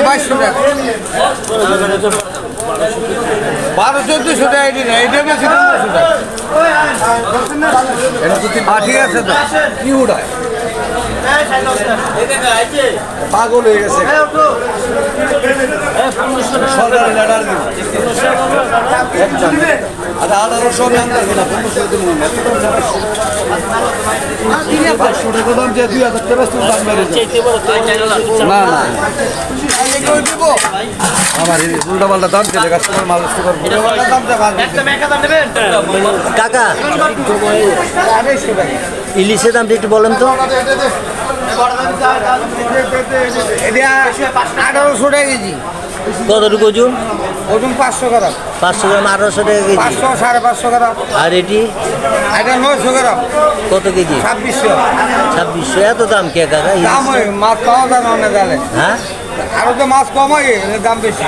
2200 টাকা 1200-1400 টাকা এটি না, এটা বেশি 1500 টাকা। ঠিক আছে তো কি উড়ায় পাগল হয়ে গেছে সরকারি লেটার দিব আচ্ছা 1800 দাম থাকবে না 500 টাকা দাম যে 2000 টাকা দাম বেড়ে না না আমার উল্টা পাল্টা দাম চলে কাস্টমার মাল কাকা ইলিশের দামটা একটু বলেন তো। এটা 1800 টাকা কেজি। কতটুকু ওজন? ওজন 500 গ্রাম। 500 গ্রাম 1800 টাকা কেজি। 500 550 গ্রাম। আর এটি এটা 900 গ্রাম। কত কেজি? 2600। 2600 এত দাম কে কাকা? দাম হয় মাছ পাওয়া যায় না অনেক জালে। হ্যাঁ আরো তো মাছ কম হয় দাম বেশি।